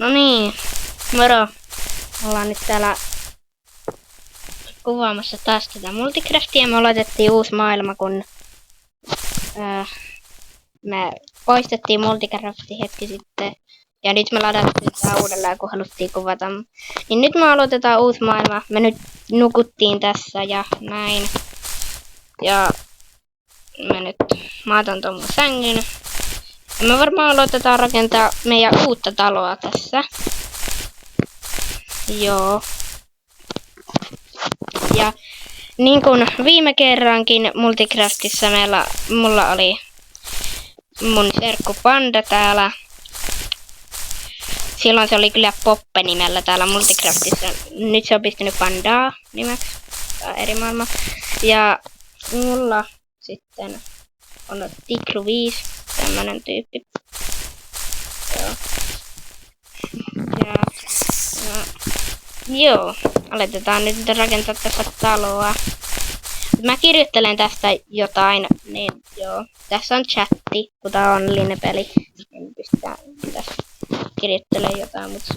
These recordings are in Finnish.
No niin, moro. Ollaan nyt täällä kuvaamassa taas tätä Multicraftia. Me aloitettiin uusi maailma, kun me poistettiin Multicrafti hetki sitten. Ja nyt me ladattiin tää uudelleen, kun haluttiin kuvata. Niin nyt me aloitetaan uusi maailma. Me nyt nukuttiin tässä ja näin. Ja mä otan ton mun sängyn. Ja me varmaan aloitetaan rakentaa meidän uutta taloa tässä. Joo. Ja niin kuin viime kerrankin Multicraftissa mulla oli mun serkku Panda täällä. Silloin se oli kyllä Poppe nimellä täällä Multicraftissa. Nyt se on pistänyt Pandaa nimeksi. Tää on eri maailma. Ja mulla sitten on Tiklu 5, tämmönen tyyppi. Joo, aletetaan nyt rakentaa tässä taloa. Mä kirjoittelen tästä jotain, niin joo. Tässä on chatti, kun tää on online-peli. En pystytään tässä kirjoittelemaan jotain, mutta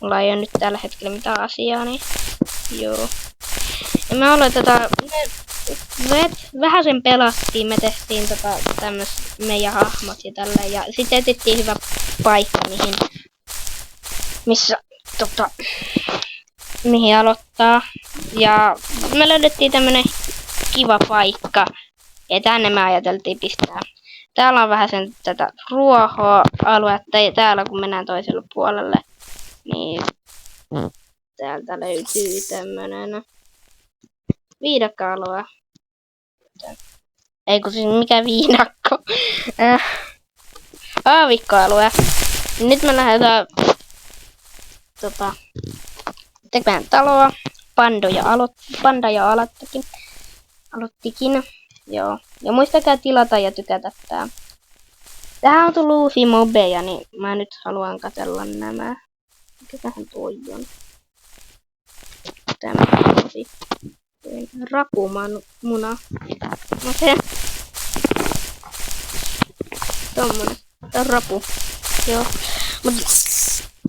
mulla ei ole nyt tällä hetkellä mitään asiaa, niin joo. Ja me aloitetaan, vähän sen pelattiin, me tehtiin tämmöset meidän hahmot ja tälleen. Ja sitten etsittiin hyvä paikka, mihin aloittaa. Ja me löydettiin tämmönen kiva paikka. Ja tänne me ajateltiin pistää. Täällä on vähän sen tätä ruohoa-aluetta. Ja täällä kun mennään toiselle puolelle, niin täältä löytyy tämmönen viidakkoalue. Ei kun siis mikä viidakko. Aavikkoalue. Nyt me lähdetään tekemään taloa. Panda ja aloittikin. Joo. Ja muistakaa tilata ja tykätä tää. Tähän on tullut uusia mobeja, niin mä nyt haluan katsella nämä. Mikähän toi on? Tämä on rakumuna. No se. Tommonen. Tää on rapu. Joo.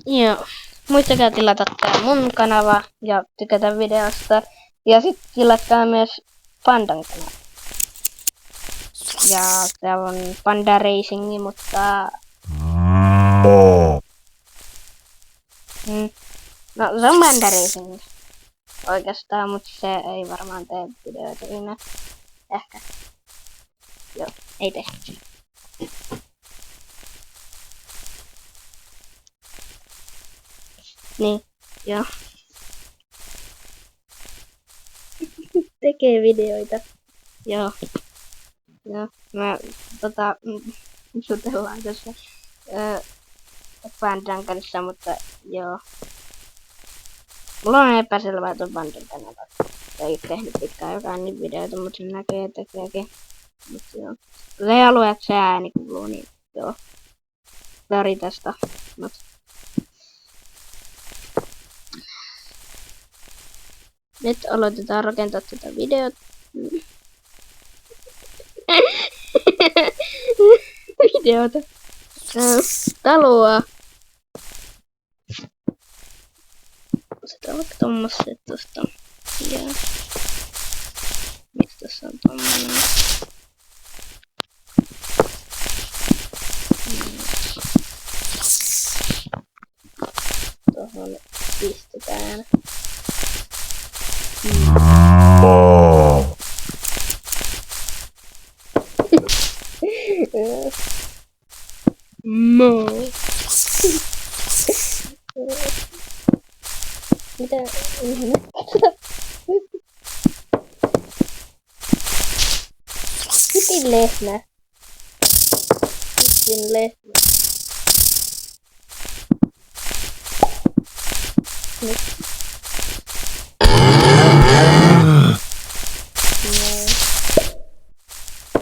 Joo. Muistakaa tilata tää mun kanava ja tykätä videosta. Ja sit tilatkaa myös Pandan kanava. Ja täällä on Panda Racing, mutta no se on Panda Racing oikeastaan, mutta se ei varmaan tee videoita siinä. Ehkä. Joo, ei tee. Niin, joo. Tekee videoita. Joo. Joo, mä jutellaan tässä Pandan kanssa, mutta joo. Mulla on epäselvää tuon Pandan kanava. Ei tehnyt pitkään jotain niin videoita, mutta se näkee tekeekin. Mut joo. Se ei halua, että se ääni kuuluu, niin joo. Sori tästä. Mut. Nyt aloitetaan rakentaa tätä videota. Taloa. Otetaan vaikka tommoset tosta. Ja miksi tässä on tommonen? Tohon pistetään. Mitä? Hypin lehmä. Hypin lehmä. Nyt.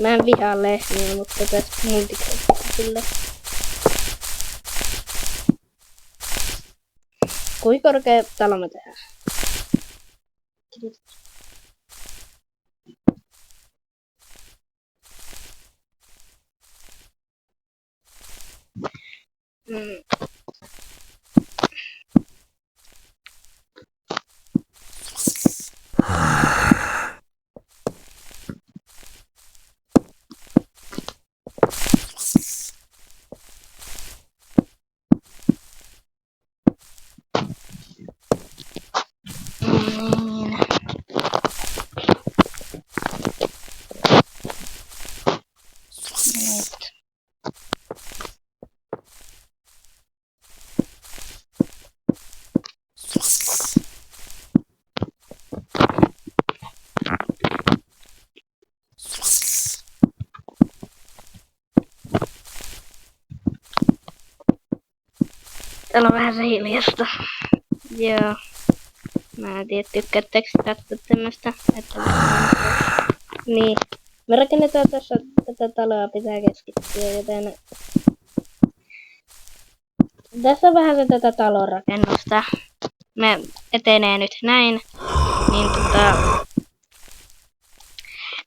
Mä en vihaa lehmiä, mutta tästä Multicraftilla. Kuinka korkea talo me tehdään? Mm. Niin. Nyt. Täällä on vähän hiljasta. Joo. Mä en tiedä, tykkäättekö katsoa tämmöstä, että niin. Me rakennetaan tässä tätä taloa, pitää keskittyä, joten tässä on vähän se tätä talon rakennusta. Me etenee nyt näin, niin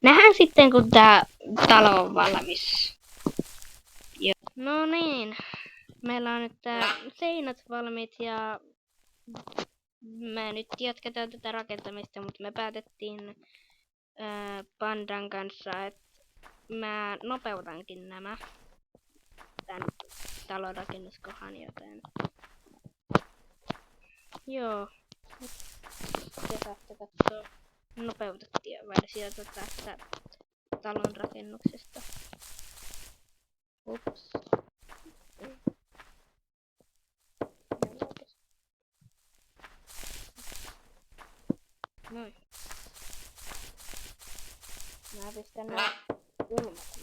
nähdään sitten, kun tää talo on valmis. Joo. No niin, meillä on nyt tää seinät valmiit ja me nyt jatketaan tätä rakentamista, mutta me päätettiin Pandan kanssa, että mä nopeutankin tän talon rakennuskohan, joten joo, nyt te saatte katsoa nopeutettua versiota tästä talon rakennuksesta. Ups. Noin. Mä pistän nää kulmat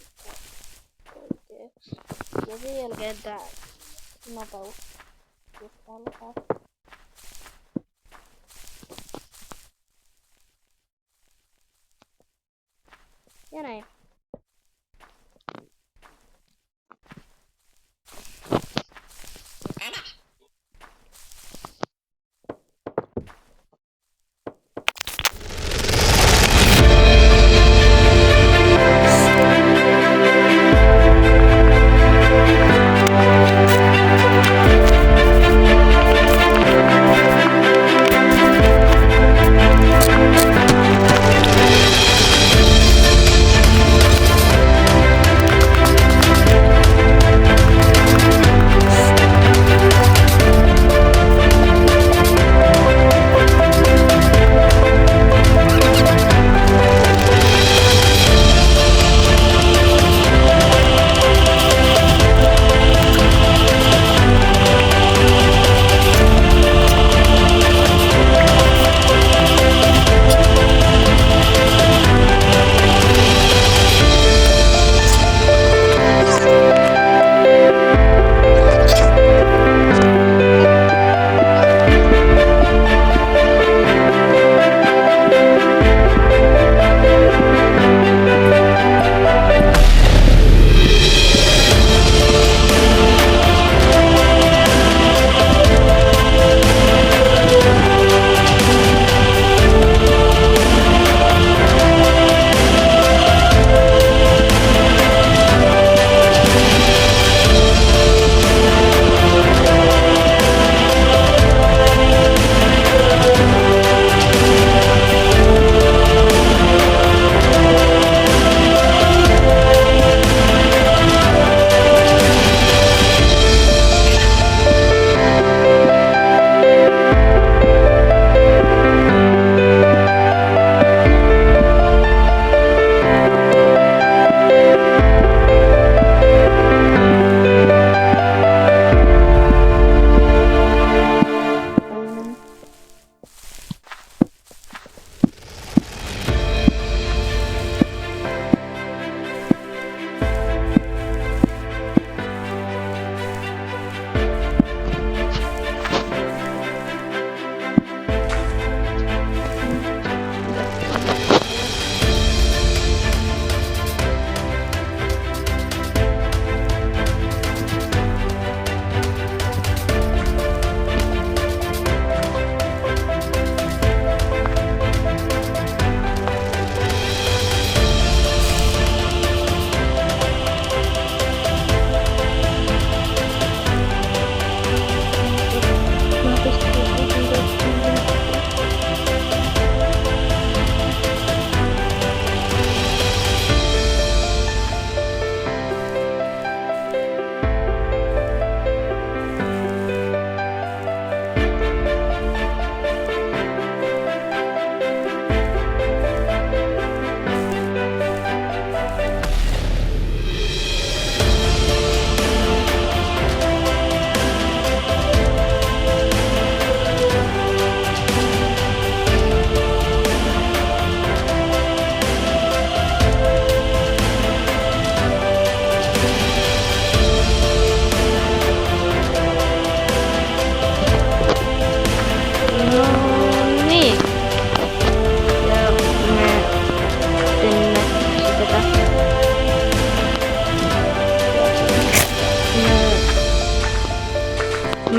oikeeksi. Ja sen jälkeen tää nopeus just alkaa. Ja näin.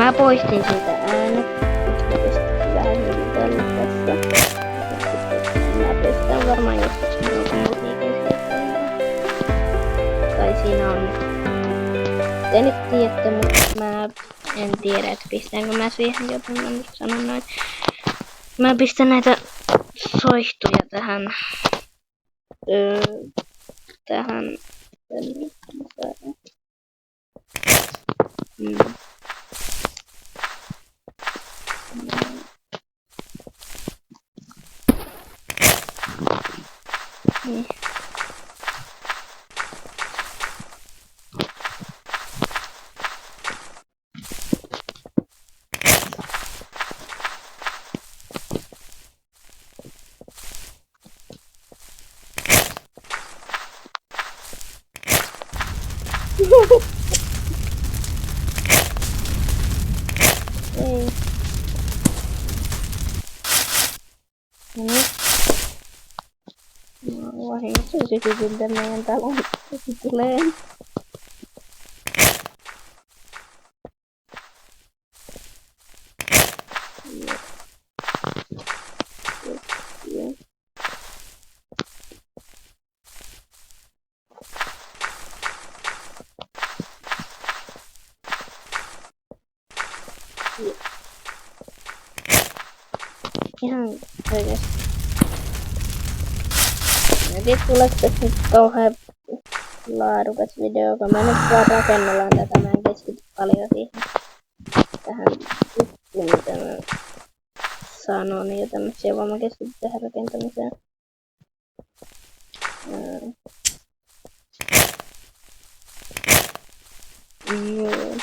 Mä poistin siitä äänet, koska pystyn vähän hiljitellä tässä. Mä pystyn varmaan joskus joku musiikin sieltä. Tai siinä on. Te nyt tiedätte, mutta mä en tiedä, että pistäänkö mä siihen jotain, mä nyt sanon noin. Mä pistän näitä soihtuja tähän. Tähän. Niin. Ei. No nyt. No vahingossa sytytin tän meidän talon tuleen. Ihan oikeesti. Mäkin tulee tästä nyt kauhean laadukas video, kun mä nyt vaan rakennellaan tätä. Mä en keskity paljon siihen tähän juttuun, mitä mä sanon ja tämmösiä, vaan mä keskityn tähän rakentamiseen. Joo.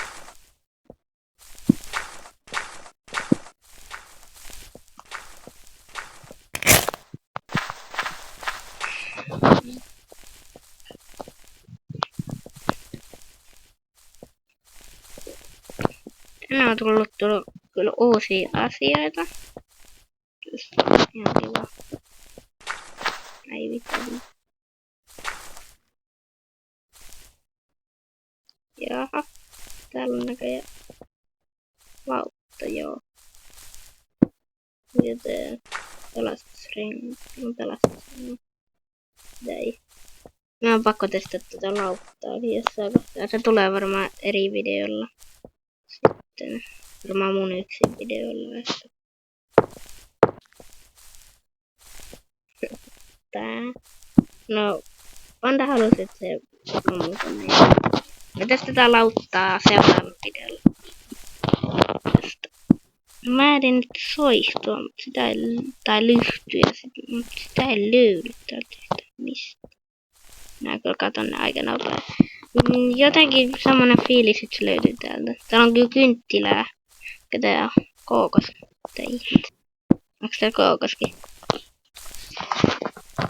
Tänään on tullut kyllä uusia asioita. Ihan kiva. Päivittäin. Jaha. Täällä on näköjään lautta, joo. Joten pelastusrengas. On pelastusrengas. Ei. Mä on pakko testata tätä lauttaa jossain kohtaa. Se tulee varmaan eri videolla. Sitten varmaan mun yksin videolla. Tää. No, Panda halusi, että se on mukana. Me testataan lauttaa seuraavalla videolla. Mä edin nyt soihtua, mutta sitä ei, tai lyhtyä, mutta sitä ei löydy täältä mistä. Mä kyllä katon ne aika nopea. Jotenkin semmonen fiilis, että se löytyy täältä. Täällä on kyllä kynttilää. Mikä tää on? Kookos. Onks tää kookoskin?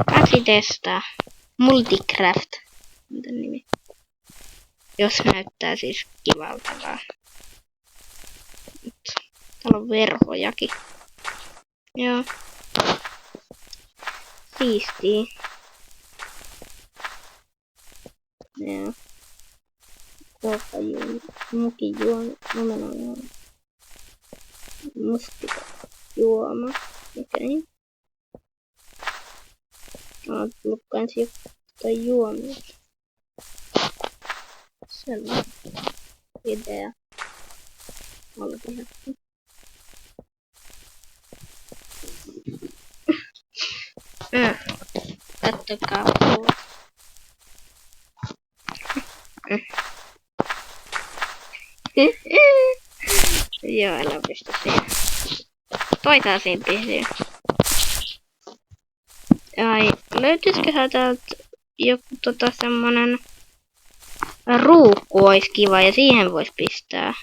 Pääsi testaa. Multicraft. Mitä nimi? Jos näyttää siis kivalta vaan. Täällä on verhojakin. Joo. Siistii. Joo. Ruokajuoni. Mukijuoni. Omenojuoni. Mustikajuoma. Okei. Oon tullut kans jotain juomia. Sellainen idea. Olla ihan. Kattokaa tuolla. Joo, älä pysty siihen. Toitaan siinä pysyy. Ai, löytyisiköhän täältä joku semmonen ruukku ois kiva ja siihen vois pistää.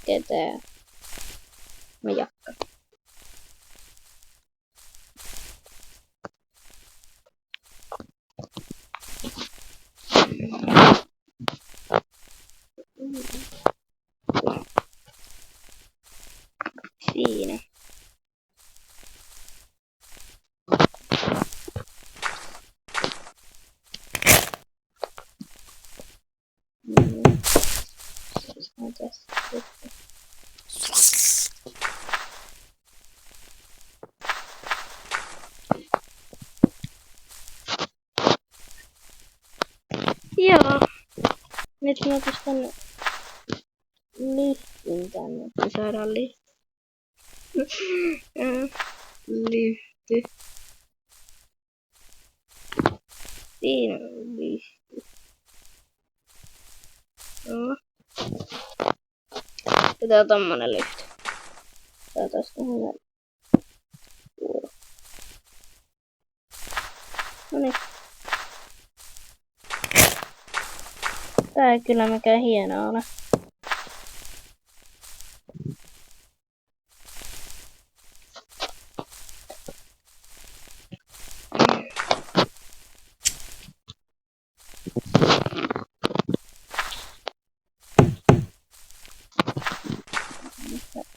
Ketään. Majakka. Siinä. Tässä. Joo. Nyt mä pistän liftin tänne, että saadaan lifti. Siinä on lifti. No. Pitää tommonen lifti. Saataisikohan tuoda. Noniin. Tää ei kyllä mikään hieno ole.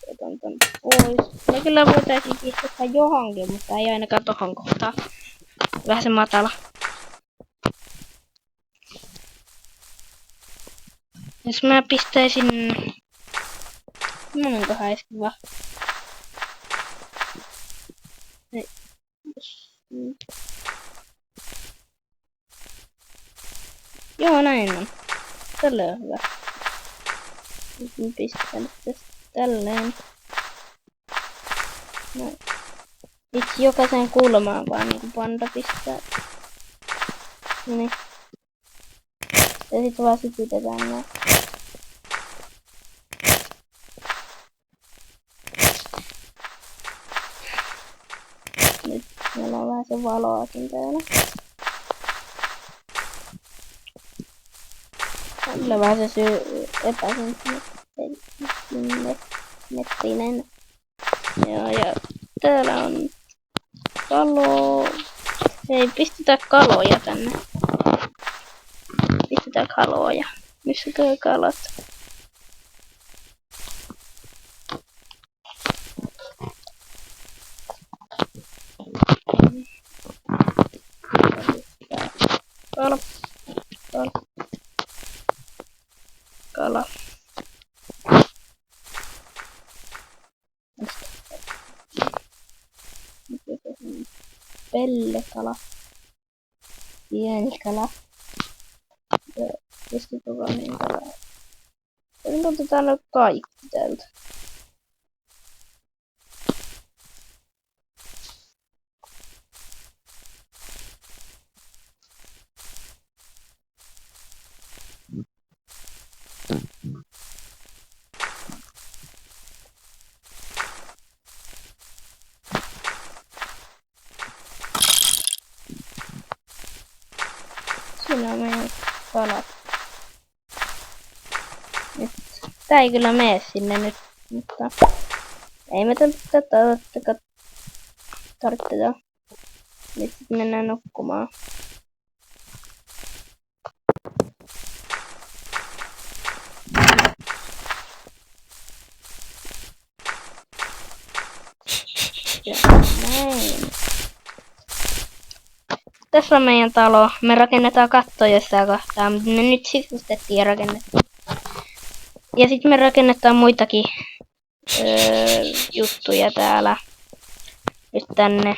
Otan tän pois. Me kyllä voitaisiin pistää johonkin, mutta ei ainakaan tohon kohtaan. Vähän se matala. Jos mä pistäisin... Monenkohan olisi kiva. Joo, näin on. Tällä on hyvä. Nyt mä pistän tästä tälleen. Noin. Itse jokaisen kulmaan vaan niinku panda pistää. Noniin. Ja sit vaan sytytetään nää. Nyt meillä on vähän se valoakin täällä. Kyllä vähän se epäsymmetrinen. Joo, ja täällä on kalo. Ei, pistetään kaloja tänne. Pistetään kaloja. Missä käy kalat? Kala. Kala. Kala. Pellekala. Pieni kala. Ja keskikokoinen kala. Ja nyt otetaan nyt kaikki täältä. Siinä on meidän kalat. Nyt. Tää ei kyllä mene sinne nyt, mutta ei me tätä tarvitse. Nyt mennään nukkumaan. Ja näin. Tässä on meidän talo. Me rakennetaan katto jossain kohtaa, mutta me nyt sisustettiin ja rakennettiin. Ja sitten me rakennetaan muitakin juttuja täällä. Nyt tänne.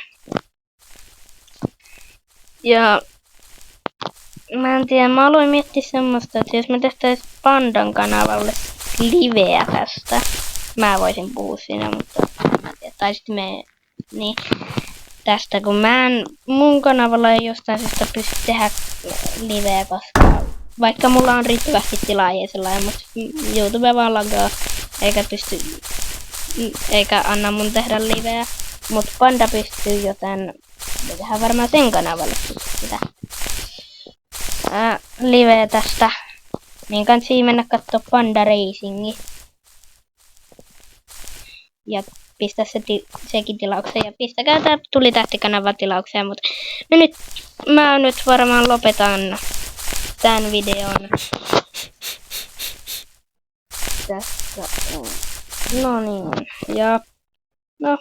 Ja mä en tiedä, mä aloin miettiä semmoista, että jos me tehtäis Pandan kanavalle liveä tästä. Mä voisin puhua siinä, mutta tai sitten me niin tästä, kun mä en mun kanavalla ei jostain syystä pysty tehdä liveä, koska vaikka mulla on riittävästi tilaajia sellainen, mutta YouTube vaan lagaa eikä anna mun tehdä liveä. Mut Panda pystyy, joten me tehdään varmaan sen kanavalle sitä liveä tästä. Niin kansi mennä kattoo Panda Racingi. Ja pistää sekin tilaukseen. Ja pistäkää tää Tulitähti-kanava tilaukseen. Mutta mä nyt varmaan lopetan tän videon. Tässä on. No niin. Ja no.